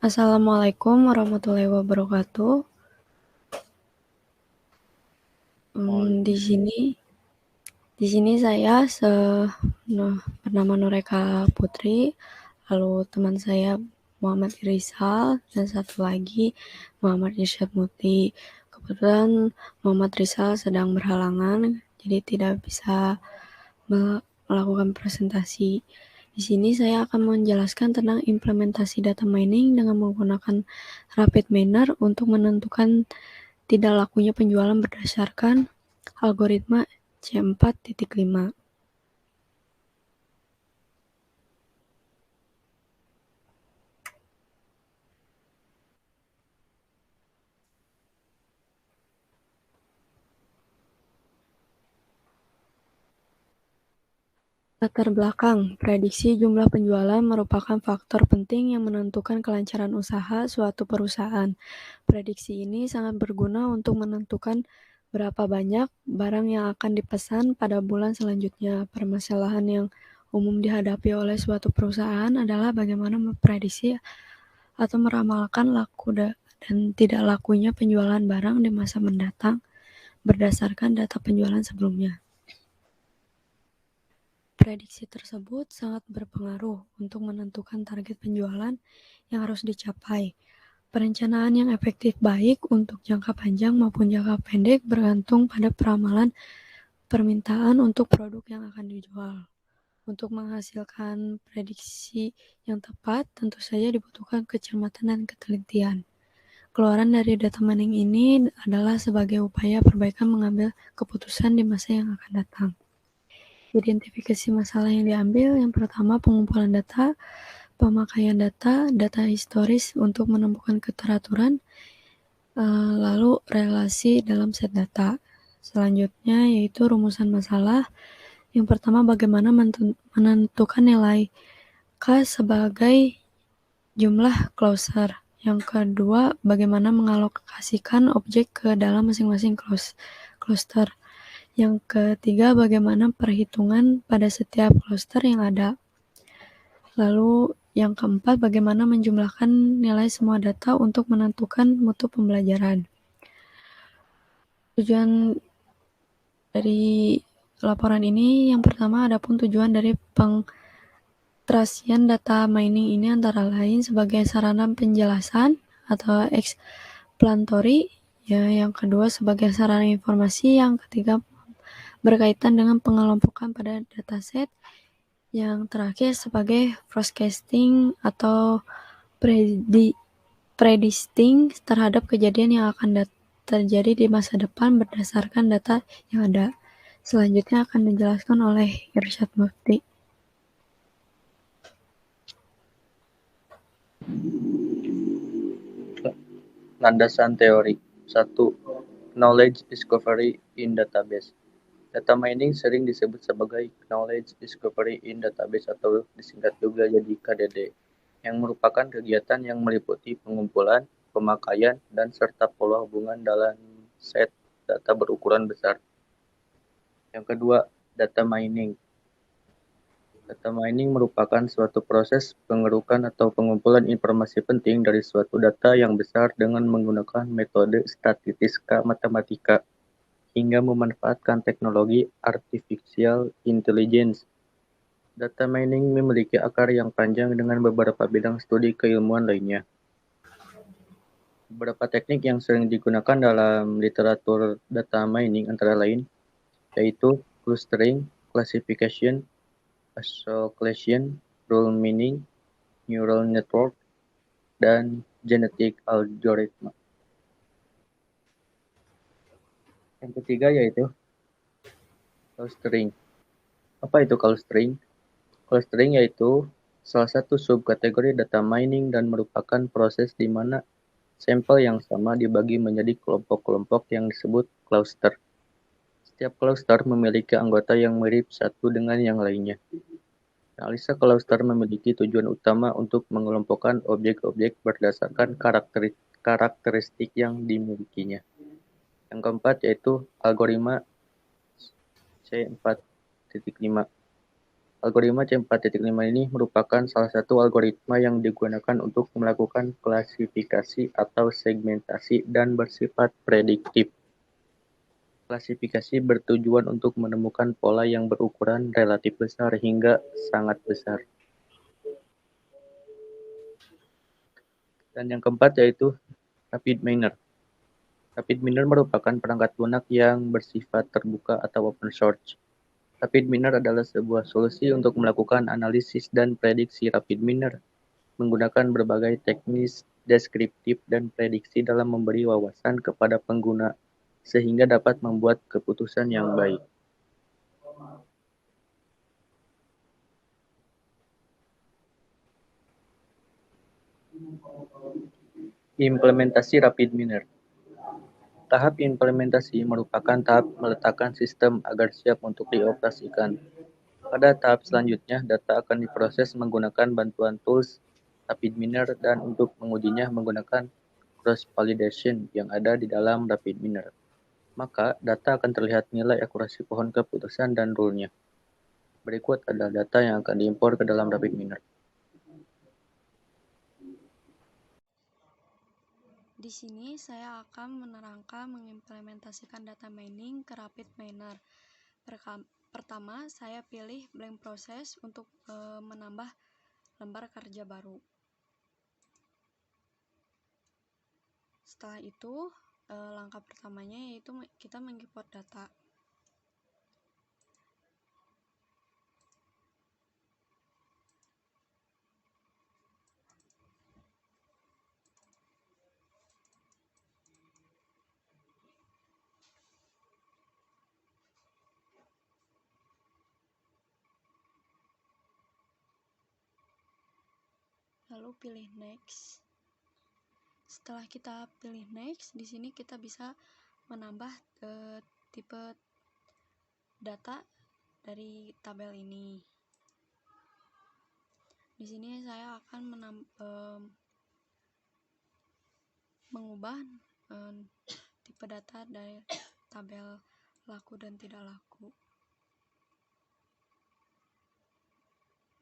Assalamualaikum warahmatullahi wabarakatuh. Di sini saya bernama Nureka Putri, lalu teman saya Muhammad Irisal, dan satu lagi Muhammad Irsyad Muti. Kebetulan Muhammad Rizal sedang berhalangan, jadi tidak bisa melakukan presentasi. Di sini saya akan menjelaskan tentang implementasi data mining dengan menggunakan rapid miner untuk menentukan tidak lakunya penjualan berdasarkan algoritma C4.5. Latar belakang, prediksi jumlah penjualan merupakan faktor penting yang menentukan kelancaran usaha suatu perusahaan. Prediksi ini sangat berguna untuk menentukan berapa banyak barang yang akan dipesan pada bulan selanjutnya. Permasalahan yang umum dihadapi oleh suatu perusahaan adalah bagaimana memprediksi atau meramalkan laku dan tidak lakunya penjualan barang di masa mendatang berdasarkan data penjualan sebelumnya. Prediksi tersebut sangat berpengaruh untuk menentukan target penjualan yang harus dicapai. Perencanaan yang efektif baik untuk jangka panjang maupun jangka pendek bergantung pada peramalan permintaan untuk produk yang akan dijual. Untuk menghasilkan prediksi yang tepat, tentu saja dibutuhkan kecermatan dan ketelitian. Keluaran dari data mining ini adalah sebagai upaya perbaikan mengambil keputusan di masa yang akan datang. Identifikasi masalah yang diambil, yang pertama pengumpulan data, pemakaian data historis untuk menemukan keteraturan, lalu relasi dalam set data. Selanjutnya yaitu rumusan masalah. Yang pertama bagaimana menentukan nilai K sebagai jumlah cluster. Yang kedua bagaimana mengalokasikan objek ke dalam masing-masing cluster. Yang ketiga, bagaimana perhitungan pada setiap cluster yang ada. Lalu yang keempat, bagaimana menjumlahkan nilai semua data untuk menentukan mutu pembelajaran. Tujuan dari laporan ini yang pertama, adapun tujuan dari pengtranskripsian data mining ini antara lain sebagai sarana penjelasan atau explanatory, ya, yang kedua sebagai sarana informasi, yang ketiga berkaitan dengan pengelompokan pada dataset, yang terakhir sebagai forecasting atau predicting terhadap kejadian yang akan terjadi di masa depan berdasarkan data yang ada. Selanjutnya akan dijelaskan oleh Irsyad Mufti. Landasan teori. 1. Knowledge discovery in database. Data mining sering disebut sebagai knowledge discovery in database atau disingkat juga jadi KDD, yang merupakan kegiatan yang meliputi pengumpulan, pemakaian, dan serta pola hubungan dalam set data berukuran besar. Yang kedua, data mining. Data mining merupakan suatu proses pengerukan atau pengumpulan informasi penting dari suatu data yang besar dengan menggunakan metode statistika matematika hingga memanfaatkan teknologi artificial intelligence. Data mining memiliki akar yang panjang dengan beberapa bidang studi keilmuan lainnya. Beberapa teknik yang sering digunakan dalam literatur data mining antara lain yaitu clustering, classification, association, rule mining, neural network, dan genetic algorithm. Yang ketiga yaitu clustering. Apa itu clustering? Clustering yaitu salah satu subkategori data mining dan merupakan proses di mana sampel yang sama dibagi menjadi kelompok-kelompok yang disebut cluster. Setiap cluster memiliki anggota yang mirip satu dengan yang lainnya. Analisa cluster memiliki tujuan utama untuk mengelompokkan objek-objek berdasarkan karakteristik yang dimilikinya. Yang keempat yaitu algoritma C4.5. Algoritma C4.5 ini merupakan salah satu algoritma yang digunakan untuk melakukan klasifikasi atau segmentasi dan bersifat prediktif. Klasifikasi bertujuan untuk menemukan pola yang berukuran relatif besar hingga sangat besar. Dan yang keempat yaitu Rapid Miner. Rapid Miner merupakan perangkat lunak yang bersifat terbuka atau open source. Rapid Miner adalah sebuah solusi untuk melakukan analisis dan prediksi Rapid Miner menggunakan berbagai teknis deskriptif dan prediksi dalam memberi wawasan kepada pengguna sehingga dapat membuat keputusan yang baik. Implementasi Rapid Miner. Tahap implementasi merupakan tahap meletakkan sistem agar siap untuk dioperasikan. Pada tahap selanjutnya, data akan diproses menggunakan bantuan tools Rapid Miner dan untuk mengujinya menggunakan cross-validation yang ada di dalam Rapid Miner. Maka, data akan terlihat nilai akurasi pohon keputusan dan rule-nya. Berikut adalah data yang akan diimpor ke dalam Rapid Miner. Di sini saya akan menerangkan mengimplementasikan data mining ke Rapid Miner. Pertama, saya pilih blank process untuk menambah lembar kerja baru. Setelah itu, langkah pertamanya yaitu kita mengimport data. Lalu pilih next. Setelah kita pilih next, di sini kita bisa menambah tipe data dari tabel ini. Di sini saya akan mengubah tipe data dari tabel laku dan tidak laku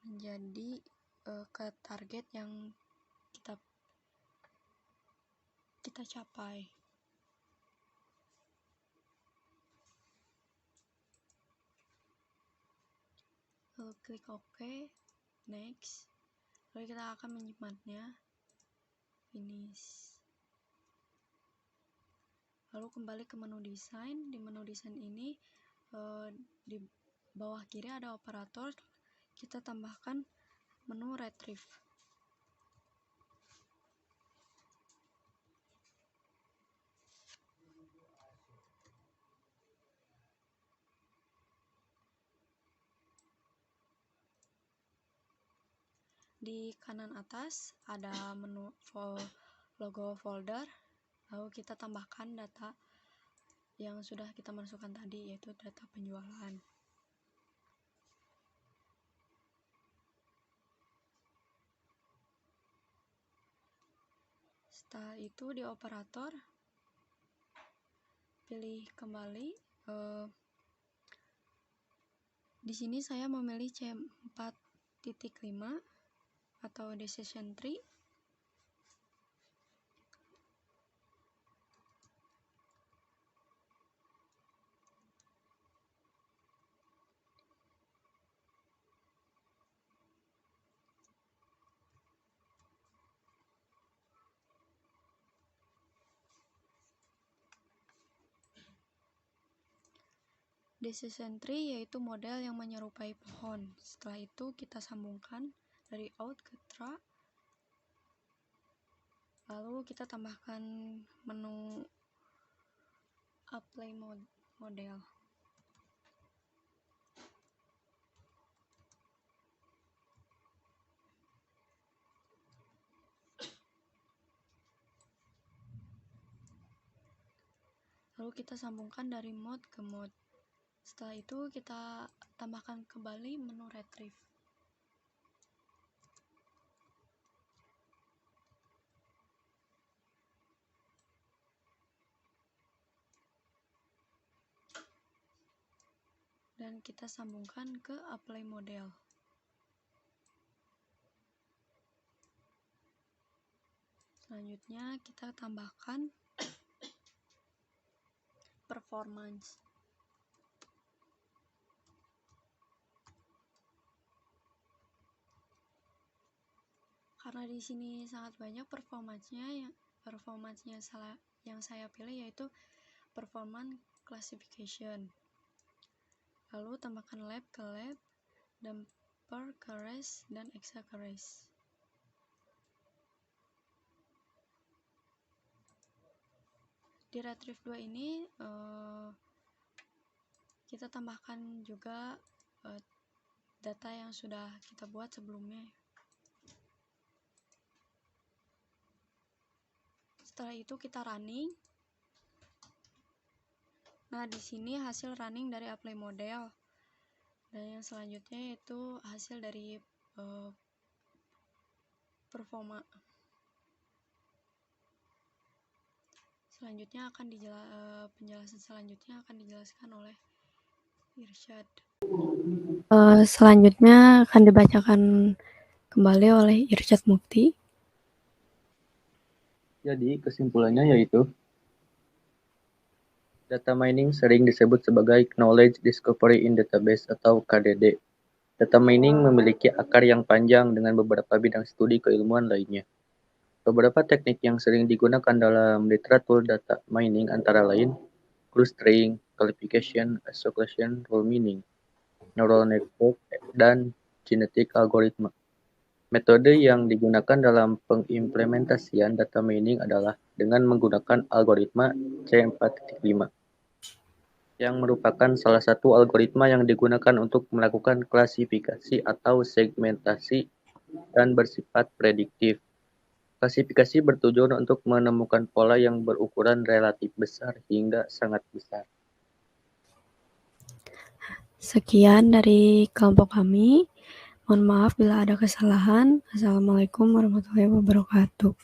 menjadi ke target yang kita capai. Lalu klik OK, next. Lalu kita akan menyimpannya, finish. Lalu kembali ke menu desain. Di menu desain ini di bawah kiri ada operator. Kita tambahkan menu retrieve. Di kanan atas ada menu logo folder. Lalu kita tambahkan data yang sudah kita masukkan tadi, yaitu data penjualan. Setelah itu di operator pilih kembali. Di sini saya memilih C4.5 atau decision tree. Decision tree yaitu model yang menyerupai pohon. Setelah itu kita sambungkan dari out ke tra. Lalu kita tambahkan menu apply model. Lalu kita sambungkan dari mode ke mode. Setelah itu kita tambahkan kembali menu retrieve. Dan kita sambungkan ke apply model. Selanjutnya kita tambahkan performance. Karena di sini sangat banyak performance-nya, yang saya pilih yaitu performance classification. Lalu tambahkan lab ke lab, damper ke res, dan exa ke res. Di retrieve 2 ini kita tambahkan juga data yang sudah kita buat sebelumnya. Setelah itu kita running. Nah, di sini hasil running dari apply model. Dan yang selanjutnya yaitu hasil dari performa. Selanjutnya penjelasan selanjutnya akan dijelaskan oleh Irsyad. Selanjutnya akan dibacakan kembali oleh Irsyad Mukti. Jadi, kesimpulannya yaitu data mining sering disebut sebagai Knowledge Discovery in Database atau KDD. Data mining memiliki akar yang panjang dengan beberapa bidang studi keilmuan lainnya. Beberapa teknik yang sering digunakan dalam literatur data mining antara lain clustering, classification, association, rule mining, neural network, dan genetic algoritma. Metode yang digunakan dalam pengimplementasian data mining adalah dengan menggunakan algoritma C4.5, yang merupakan salah satu algoritma yang digunakan untuk melakukan klasifikasi atau segmentasi dan bersifat prediktif. Klasifikasi bertujuan untuk menemukan pola yang berukuran relatif besar hingga sangat besar. Sekian dari kelompok kami. Mohon maaf bila ada kesalahan. Assalamualaikum warahmatullahi wabarakatuh.